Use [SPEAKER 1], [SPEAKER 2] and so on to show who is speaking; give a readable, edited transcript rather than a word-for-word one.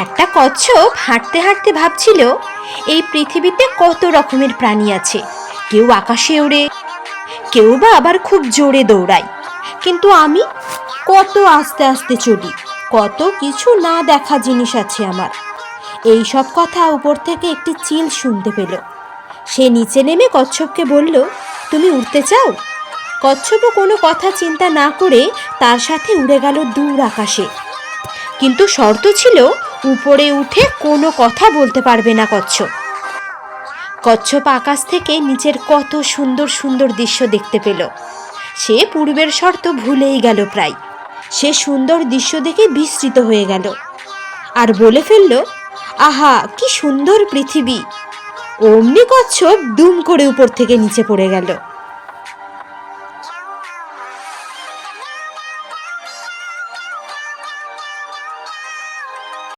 [SPEAKER 1] একটা কচ্ছপ হাঁটতে হাঁটতে ভাবছিল, এই পৃথিবীতে কত রকমের প্রাণী আছে। কেউ আকাশে ওড়ে, কেউ বা আবার খুব জোরে দৌড়ায়, কিন্তু আমি কত আস্তে আস্তে চলি। কত কিছু না দেখা জিনিস আছে আমার। এই সব কথা উপর থেকে একটি চিল শুনতে পেল। সে নিচে নেমে কচ্ছপকে বলল, তুমি উড়তে চাও? কচ্ছপও কোনো কথা চিন্তা না করে তার সাথে উড়ে গেল দূর আকাশে। কিন্তু শর্ত ছিল, উপরে উঠে কোনো কথা বলতে পারবে না কচ্ছপ। কচ্ছপ আকাশ থেকে নিচের কত সুন্দর সুন্দর দৃশ্য দেখতে পেল। সে পূর্বের শর্ত ভুলেই গেল প্রায়। সে সুন্দর দৃশ্য দেখে বিস্মিত হয়ে গেল আর বলে ফেলল, আহা কি সুন্দর পৃথিবী! অমনি কচ্ছপ দুম করে উপর থেকে নিচে পড়ে গেল।